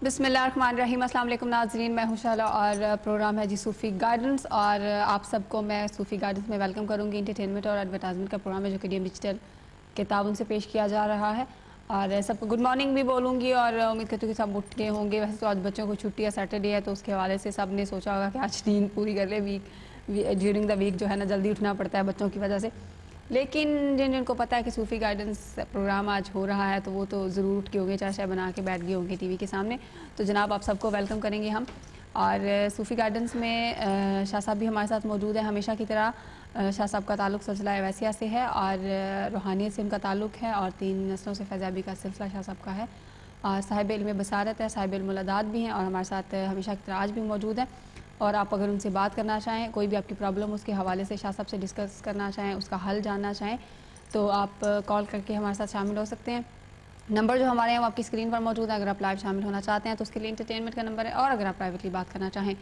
بسم اللہ الرحمن الرحیم۔ السلام علیکم ناظرین، میں ہوں شعلہ اور پروگرام ہے صوفی گائیڈنس، اور آپ سب کو میں صوفی گائیڈنس میں ویلکم کروں گی۔ انٹرٹینمنٹ اور ایڈورٹائزمنٹ کا پروگرام ہے جو کہ ڈی ایم ڈیجیٹل کے تعاون سے پیش کیا جا رہا ہے، اور سب کو گڈ مارننگ بھی بولوں گی، اور امید کرتی ہوں کہ سب اٹھ گئے ہوں گے۔ ویسے تو آج بچوں کو چھٹی ہے، سیٹرڈے ہے، تو اس کے حوالے سے سب نے سوچا ہوگا کہ آج نیند پوری کر لے۔ ڈیورنگ دا ویک جو ہے نا جلدی اٹھنا پڑتا ہے بچوں کی وجہ سے، لیکن جن کو پتہ ہے کہ صوفی گائیڈنس پروگرام آج ہو رہا ہے تو وہ تو ضرور اٹھ کے ہوں گے، چائے شائے بنا کے بیٹھ گئے ہوں گے ٹی وی کے سامنے۔ تو جناب آپ سب کو ویلکم کریں گے ہم، اور صوفی گائیڈنس میں شاہ صاحب بھی ہمارے ساتھ موجود ہیں ہمیشہ کی طرح۔ شاہ صاحب کا تعلق سلسلہ اویسیہ سے ہے، اور روحانیت سے ان کا تعلق ہے، اور 3 نسلوں سے فیضیابی کا سلسلہ شاہ صاحب کا ہے، اور صاحب علم بصارت ہے، صاحب علم الاداد بھی ہیں، اور ہمارے ساتھ ہمیشہ کی طرح آج بھی موجود ہیں۔ اور آپ اگر ان سے بات کرنا چاہیں، کوئی بھی آپ کی پرابلم اس کے حوالے سے شاہ صاحب سے ڈسکس کرنا چاہیں، اس کا حل جاننا چاہیں، تو آپ کال کر کے ہمارے ساتھ شامل ہو سکتے ہیں۔ نمبر جو ہمارے ہیں وہ آپ کی اسکرین پر موجود ہے۔ اگر آپ لائیو شامل ہونا چاہتے ہیں تو اس کے لیے انٹرٹینمنٹ کا نمبر ہے، اور اگر آپ پرائیویٹلی بات کرنا چاہیں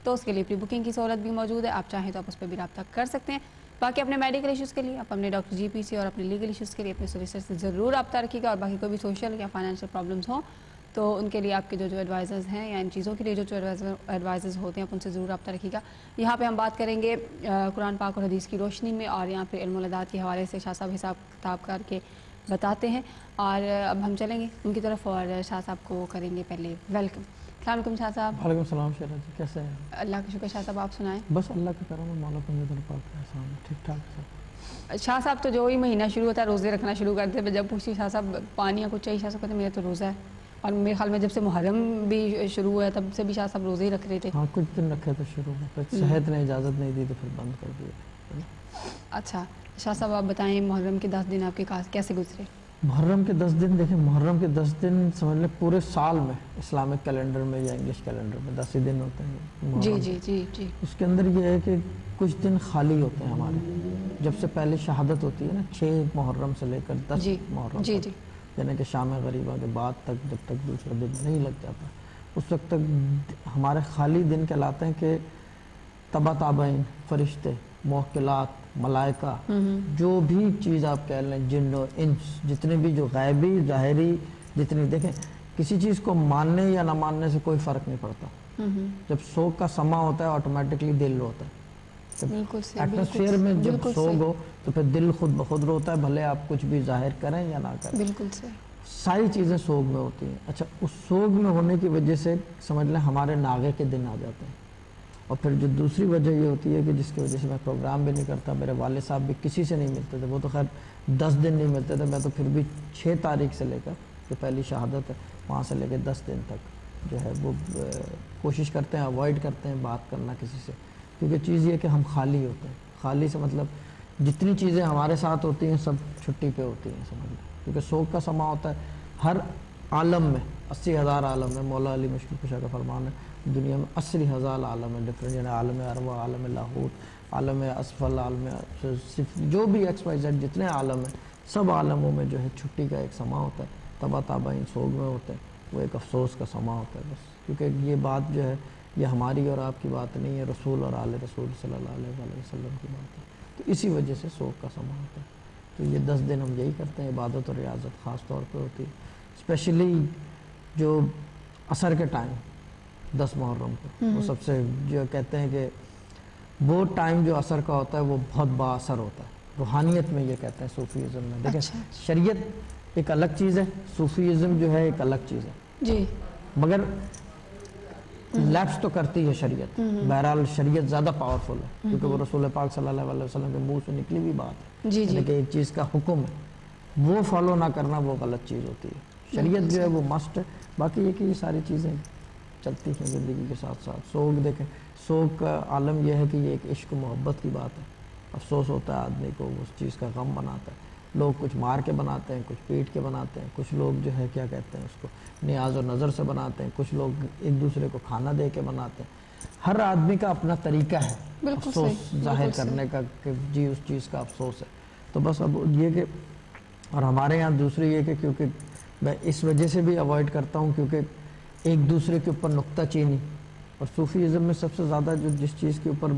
تو اس کے لیے پری بکنگ کی سہولت بھی موجود ہے، آپ چاہیں تو آپ اس پہ بھی رابطہ کر سکتے ہیں۔ باقی اپنے میڈیکل ایشوز کے لیے آپ اپنے ڈاکٹر جی پی سے اور اپنے لیگل ایشوز کے لیے اپنے سولیسٹر سے ضرور رابطہ رکھیے گا، اور باقی کوئی بھی سوشل یا فائنینشیل پرابلمس ہوں تو ان کے لیے آپ کے جو ایڈوائزرز ہیں، یا ان چیزوں کے لیے جو ایڈوائزرز ہوتے ہیں آپ ان سے ضرور رابطہ رکھیے گا۔ یہاں پہ ہم بات کریں گے قرآن پاک اور حدیث کی روشنی میں، اور یہاں پہ علم الاداد کے حوالے سے شاہ صاحب حساب کتاب کر کے بتاتے ہیں، اور اب ہم چلیں گے ان کی طرف اور شاہ صاحب کو کریں گے پہلے ویلکم۔ السلام علیکم شاہ صاحب۔ وعلیکم السلام شیرہ جی، کیسے ہیں؟ اللہ کا شکر شاہ صاحب، آپ سنائیں۔ بس اللہ کا کرم ہے، مولا پنجتن پاک کا احسان ہے، ٹھیک ٹھاک ہے سب۔ شاہ صاحب تو جو ہی مہینہ شروع ہوتا ہے روزے رکھنا شروع کرتے ہیں، جب پوچھتی شاہ صاحب پانی یا کچھ چاہیے، شاہ صاحب کہتے ہیں میرا تو روزہ ہے، اور میرے خیال میں جب سے محرم بھی شروع ہوا ہے تب سے بھی شاہ صاحب روزے ہی رکھ رہے تھے۔ ہاں کچھ دن رکھے تھے شروع میں، پھر صحت نے اجازت نہیں دی تو پھر بند کر دیا۔ اچھا شاہ صاحب آپ بتائیں محرم کے 10 دن آپ کے کیسے گزرے؟ محرم کے 10 دن دیکھیں، محرم کے 10 دن سمجھ لیں پورے سال میں اسلامک کیلنڈر میں یا انگلش کیلنڈر میں 10 ہی دن ہوتے ہیں محرم جی کے۔ جی جی جی۔ اس کے اندر یہ ہے کہ کچھ دن خالی ہوتے ہیں ہمارے، جب سے پہلے شہادت ہوتی ہے نا 6 محرم سے لے کر 10 جی محرم جی تک، جی یعنی کہ شام غریبہ کے بعد تک، جب تک دوسرا دن نہیں لگ جاتا اس وقت تک ہمارے خالی دن کہلاتے ہیں کہ تبا تابعین، فرشتے، موکلات، ملائکہ، جو بھی چیز آپ کہہ لیں، جن و انس، جتنے بھی جو غیبی ظاہری جتنی، دیکھیں کسی چیز کو ماننے یا نہ ماننے سے کوئی فرق نہیں پڑتا۔ جب سوگ کا سما ہوتا ہے آٹومیٹکلی دل روتا ہے، ایٹماسفیئر میں جب سوگ ہو تو پھر دل خود بخود روتا ہے، بھلے آپ کچھ بھی ظاہر کریں یا نہ کریں، بالکل صحیح، ساری چیزیں سوگ میں ہوتی ہیں۔ اچھا اس سوگ میں ہونے کی وجہ سے سمجھ لیں ہمارے ناغے کے دن آ جاتے ہیں، اور پھر جو دوسری وجہ یہ ہوتی ہے کہ جس کی وجہ سے میں پروگرام بھی نہیں کرتا، میرے والد صاحب بھی کسی سے نہیں ملتے تھے، وہ تو خیر 10 دن نہیں ملتے تھے، میں تو پھر بھی 6 تاریخ سے لے کر جو پہلی شہادت ہے وہاں سے لے کے 10 دن تک جو ہے وہ کوشش کرتے ہیں، اوائڈ کرتے ہیں بات کرنا کسی سے، کیونکہ چیز یہ کہ ہم خالی ہوتے ہیں۔ خالی سے مطلب جتنی چیزیں ہمارے ساتھ ہوتی ہیں سب چھٹی پہ ہوتی ہیں، سمجھ لیں، کیونکہ سوگ کا سما ہوتا ہے ہر عالم میں، 80,000 عالم ہے، مولا علی مشکل کشا کا فرمان ہے، دنیا میں 80,000 عالم ہے ڈفرینٹ، یعنی عالم ارواح، عالم لاہوت، عالم اسفل، عالم جو بھی ایکس وائی زیڈ جتنے عالم ہیں، سب عالموں میں جو ہے چھٹی کا ایک سما ہوتا ہے، تبا تابعین سوگ میں ہوتے ہیں، وہ ایک افسوس کا سما ہوتا ہے بس، کیونکہ یہ بات جو ہے یہ ہماری اور آپ کی بات نہیں ہے، رسول اور آل رسول صلی اللہ علیہ وسلم کی بات ہے، تو اسی وجہ سے سوگ کا سما ہوتا ہے۔ تو یہ 10 دن ہم یہی کرتے ہیں، عبادت اور ریاضت خاص طور پہ ہوتی ہے، اسپیشلی جو عصر کے ٹائم 10 محرم کو، وہ سب سے جو کہتے ہیں کہ وہ ٹائم جو عصر کا ہوتا ہے وہ بہت با اثر ہوتا ہے، روحانیت میں یہ کہتے ہیں، صوفیزم میں۔ دیکھیں شریعت ایک الگ چیز ہے، صوفیزم جو ہے ایک الگ چیز ہے جی، مگر لیپس تو کرتی ہے شریعت، بہرحال شریعت زیادہ پاورفل ہے، کیونکہ وہ رسول پاک صلی اللہ علیہ وسلم کے منہ سے نکلی ہوئی بات ہے، یعنی کہ ایک چیز کا حکم ہے، وہ فالو نہ کرنا وہ غلط چیز ہوتی ہے۔ شریعت جو ہے وہ مسٹ ہے، باقی یہ کہ یہ ساری چیزیں چلتی ہیں زندگی کے ساتھ ساتھ۔ سوگ دیکھیں، سوگ کا عالم یہ ہے کہ یہ ایک عشق و محبت کی بات ہے، افسوس ہوتا ہے آدمی کو، وہ اس چیز کا غم بناتا ہے، لوگ کچھ مار کے بناتے ہیں، کچھ پیٹ کے بناتے ہیں، کچھ لوگ جو ہے کیا کہتے ہیں اس کو نیاز و نظر سے بناتے ہیں، کچھ لوگ ایک دوسرے کو کھانا دے کے بناتے ہیں، ہر آدمی کا اپنا طریقہ ہے افسوس ظاہر کرنے کا، کہ جی اس چیز کا افسوس ہے۔ تو بس اب یہ کہ، اور ہمارے یہاں دوسری یہ کہ کیونکہ میں اس وجہ سے بھی اوائڈ کرتا ہوں کیونکہ ایک دوسرے کے اوپر نکتہ چینی، اور صوفیزم میں سب سے زیادہ جو جس چیز کے اوپر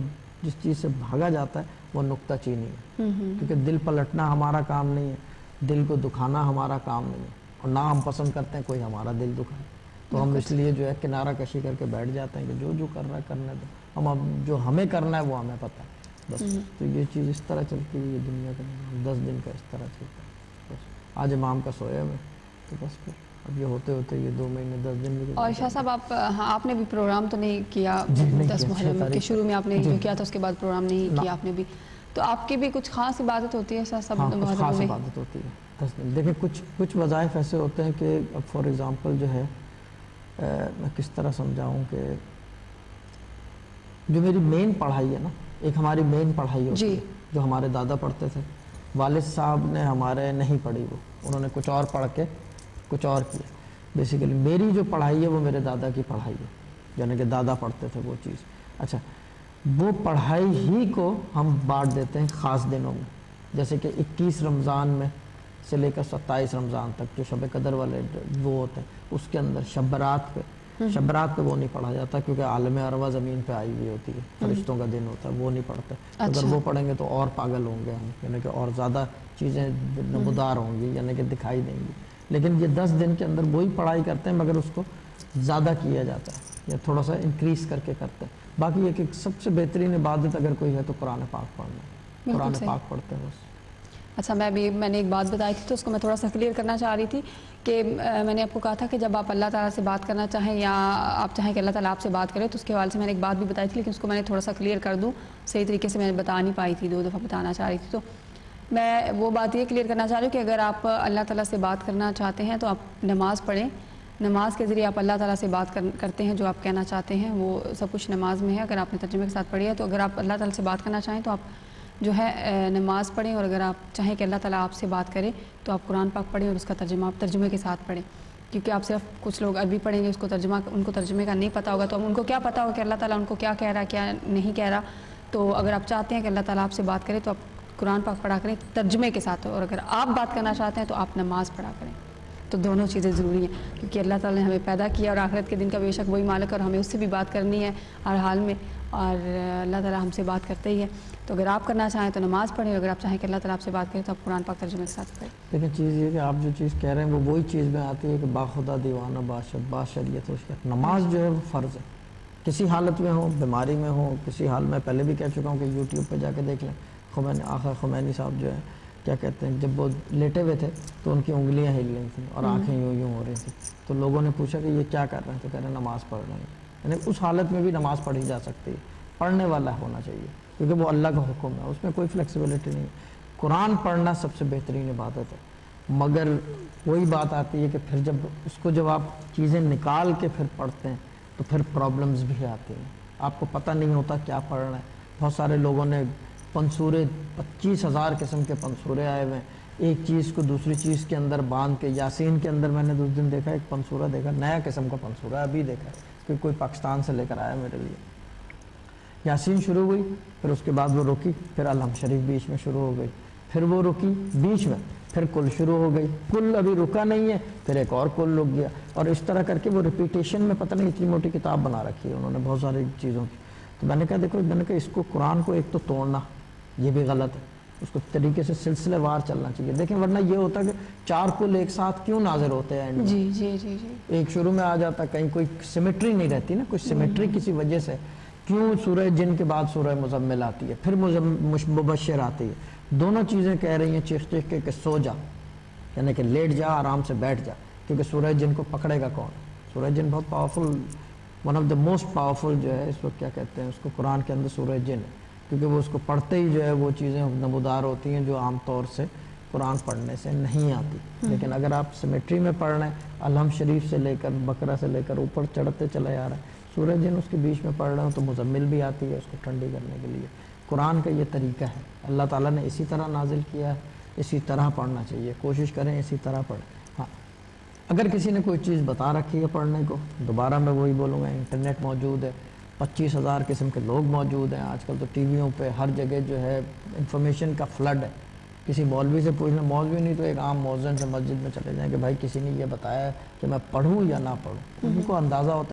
جس چیز سے بھاگا جاتا ہے وہ نکتہ چینی ہے، کیونکہ دل پلٹنا ہمارا کام نہیں ہے، دل کو دکھانا ہمارا کام نہیں ہے، اور نہ ہم پسند کرتے ہیں کوئی ہمارا دل دکھائے، تو ہم اس لیے جو ہے کنارہ کشی کر کے بیٹھ جاتے ہیں کہ جو کر رہا ہے کرنے دو، ہم اب جو ہمیں کرنا ہے وہ ہمیں پتہ ہے بس. تو یہ چیز اس طرح چلتی ہے، یہ دنیا کا 10 دن کا اس طرح چلتا ہے بس. آج امام کا سویا میں تو بس پھر اب یہ ہوتے ہوتے یہ 2 مہینے 10 دن بھی. اور شاہ صاحب آپ نے بھی پروگرام تو نہیں کیا جی، نہیں 10 کیا، محرم کے شروع میں آپ نے جی جو کیا تھا اس کے بعد پروگرام نہیں کیا آپ نے بھی، تو آپ کی بھی کچھ خاص عبادت ہوتی ہے شاہ صاحب ہاں کچھ خاص محرم میں؟ عبادت ہوتی ہے 10 دن. دیکھیں کچھ وظائف ایسے ہوتے ہیں کہ اب فار ایگزامپل جو ہے میں کس طرح سمجھاؤں کہ جو میری مین پڑھائی ہے نا، ایک ہماری مین پڑھائی ہوتی جی. ہے جو ہمارے دادا پڑھتے تھے، والد صاحب نے ہمارے نہیں پڑھی، وہ انہوں نے کچھ اور پڑھ کے کچھ اور کیا. بیسیکلی میری جو پڑھائی ہے وہ میرے دادا کی پڑھائی ہے، یعنی کہ دادا پڑھتے تھے وہ چیز. اچھا، وہ پڑھائی ہی کو ہم بانٹ دیتے ہیں خاص دنوں میں، جیسے کہ 21 رمضان میں سے لے کر 27 رمضان تک جو شب قدر والے وہ ہوتے ہیں، اس کے اندر شب برات پہ وہ نہیں پڑھا جاتا کیونکہ عالم ارواح زمین پہ آئی ہوئی ہوتی ہے، فرشتوں کا دن ہوتا ہے، وہ نہیں پڑھتے. اگر وہ پڑھیں گے تو اور پاگل ہوں گے ہم، یعنی کہ اور زیادہ چیزیں نمودار ہوں گی، یعنی کہ دکھائی دیں گی. لیکن یہ 10 دن کے اندر وہی پڑھائی کرتے ہیں مگر اس کو زیادہ کیا جاتا ہے یا تھوڑا سا انکریز کر کے کرتے ہیں. باقی یہ کہ سب سے بہترین عبادت اگر کوئی ہے تو قرآن پاک پڑھنا ہے، قرآن پاک پڑھتے ہیں بس. اچھا، میں نے ایک بات بتائی تھی تو اس کو میں تھوڑا سا کلیئر کرنا چاہ رہی تھی کہ میں نے آپ کو کہا تھا کہ جب آپ اللہ تعالیٰ سے بات کرنا چاہیں یا آپ چاہیں کہ اللہ تعالیٰ آپ سے بات کرے تو اس کے حوالے سے میں نے ایک بات بھی بتائی تھی، لیکن اس کو میں نے تھوڑا سا کلیئر کر دوں، صحیح طریقے سے میں نے بتا نہیں پائی تھی، 2 دفعہ بتانا چاہ رہی تھی. تو میں وہ بات یہ کلیئر کرنا چاہ رہی ہوں کہ اگر آپ اللہ تعالیٰ سے بات کرنا چاہتے ہیں تو آپ نماز پڑھیں. نماز کے ذریعے آپ اللہ تعالیٰ سے بات کرتے ہیں، جو آپ کہنا چاہتے ہیں وہ سب کچھ نماز میں ہے. اگر آپ نے ترجمے کے ساتھ پڑھی ہے تو اگر آپ اللہ تعالیٰ سے بات کرنا چاہیں تو آپ جو ہے نماز پڑھیں، اور اگر آپ چاہیں کہ اللہ تعالیٰ آپ سے بات کرے تو آپ قرآن پاک پڑھیں اور اس کا ترجمہ آپ ترجمے کے ساتھ پڑھیں. کیونکہ آپ صرف کچھ لوگ عربی پڑھیں گے، اس کو ان کو ترجمے کا نہیں پتہ ہوگا، تو ان کو کیا پتہ ہوگا کہ اللہ تعالیٰ ان کو کیا کہہ رہا ہے کیا نہیں کہہ رہا. تو اگر آپ چاہتے ہیں کہ اللہ تعالیٰ آپ سے بات کرے تو آپ قرآن پاک پڑھا کریں ترجمے کے ساتھ، اور اگر آپ بات کرنا چاہتے ہیں تو آپ نماز پڑھا کریں. تو دونوں چیزیں ضروری ہیں کیونکہ اللہ تعالیٰ نے ہمیں پیدا کیا اور آخرت کے دن کا بے شک وہی مالک، اور ہمیں اس سے بھی بات کرنی ہے ہر حال میں، اور اللہ تعالیٰ ہم سے بات کرتے ہی ہے. تو اگر آپ کرنا چاہیں تو نماز پڑھیں، اگر آپ چاہیں کہ اللہ تعالیٰ آپ سے بات کریں تو آپ قرآن پاک ترجمے کے ساتھ پڑھیں. لیکن چیز یہ کہ آپ جو چیز کہہ رہے ہیں وہ وہی چیز میں آتی ہے کہ باخدا دیوانہ باشریت ہو. نماز جو ہے وہ فرض ہے، کسی حالت میں ہو، بیماری میں ہو، کسی حال میں پہلے بھی کہہ چکا ہوں کہ یوٹیوب پہ جا کے دیکھ لیں. آقا خمینی صاحب جو ہے کیا کہتے ہیں، جب وہ لیٹے ہوئے تھے تو ان کی انگلیاں ہل رہی تھیں اور آنکھیں یوں ہو رہی تھیں. تو لوگوں نے پوچھا کہ یہ کیا کر رہے ہیں، تو کہہ رہے ہیں نماز پڑھ رہے ہیں. یعنی اس حالت میں بھی نماز پڑھی جا سکتی ہے، پڑھنے والا ہونا چاہیے کیونکہ وہ اللہ کا حکم ہے، اس میں کوئی فلیکسیبلٹی نہیں. قرآن پڑھنا سب سے بہترین عبادت ہے، مگر وہی بات آتی ہے کہ پھر جب آپ چیزیں نکال کے پھر پڑھتے ہیں تو پھر پرابلمز بھی آتی ہیں. آپ کو پتہ نہیں ہوتا کیا پڑھنا ہے. بہت سارے لوگوں نے پنسورے 25,000 قسم کے پنسورے آئے ہوئے ہیں، ایک چیز کو دوسری چیز کے اندر باندھ کے. یاسین کے اندر میں نے اس دن دیکھا ایک پنسورا دیکھا، نیا قسم کا پنسورا ابھی دیکھا ہے کہ کوئی پاکستان سے لے کر آیا میرے لیے. یاسین شروع ہوئی، پھر اس کے بعد وہ رکی، پھر الحم شریف بیچ میں شروع ہو گئی، پھر وہ رکی بیچ میں، پھر کل شروع ہو گئی، کل ابھی رکا نہیں ہے، پھر ایک اور کل رک گیا، اور اس طرح کر کے وہ ریپیٹیشن میں پتہ نہیں اتنی موٹی کتاب بنا رکھی ہے انہوں نے بہت ساری چیزوں کی. تو میں نے کہا دیکھو، میں نے کہا اس کو قرآن کو ایک تو توڑنا یہ بھی غلط ہے، اس کو طریقے سے سلسلے وار چلنا چاہیے. دیکھیں ورنہ یہ ہوتا ہے کہ 4 کل ایک ساتھ کیوں نازل ہوتے ہیں. جی جی جی جی ایک شروع میں آ جاتا، کہیں کوئی سیمیٹری نہیں رہتی نا، کوئی سیمیٹری کسی وجہ سے. کیوں سورہ جن کے بعد سورہ مزمل آتی ہے، پھر مبشر آتی ہے. دونوں چیزیں کہہ رہی ہیں چیخ چیخ کے کہ سو جا، یعنی کہ لیٹ جا، آرام سے بیٹھ جا، کیونکہ سورہ جن کو پکڑے گا کون. سورہ جن بہت powerful, one of the most powerful جو ہے اس وقت کیا کہتے ہیں اس کو قرآن کے اندر سورہ جن ہے، کیونکہ وہ اس کو پڑھتے ہی جو ہے وہ چیزیں نمودار ہوتی ہیں جو عام طور سے قرآن پڑھنے سے نہیں آتی. لیکن اگر آپ سیمیٹری میں پڑھ رہے ہیں، الحم شریف سے لے کر بقرہ سے لے کر اوپر چڑھتے چلے آ رہے ہیں، سورہ جن اس کے بیچ میں پڑھ رہے ہوں تو مزمل بھی آتی ہے اس کو ٹھنڈی کرنے کے لیے. قرآن کا یہ طریقہ ہے، اللہ تعالیٰ نے اسی طرح نازل کیا ہے، اسی طرح پڑھنا چاہیے. کوشش کریں اسی طرح پڑھیں. ہاں، اگر کسی نے کوئی چیز بتا رکھی ہے پڑھنے کو، دوبارہ میں وہی بولوں گا، انٹرنیٹ موجود ہے، 25,000 قسم کے لوگ موجود ہیں. آج کل تو ٹی ویوں پہ ہر جگہ جو ہے انفارمیشن کا فلڈ ہے. کسی مولوی سے پوچھنا، مولوی نہیں تو ایک عام مؤذن سے مسجد میں چلے جائیں کہ بھائی کسی نے یہ بتایا ہے کہ میں پڑھوں یا نہ پڑھوں، ان کو اندازہ ہوتا ہے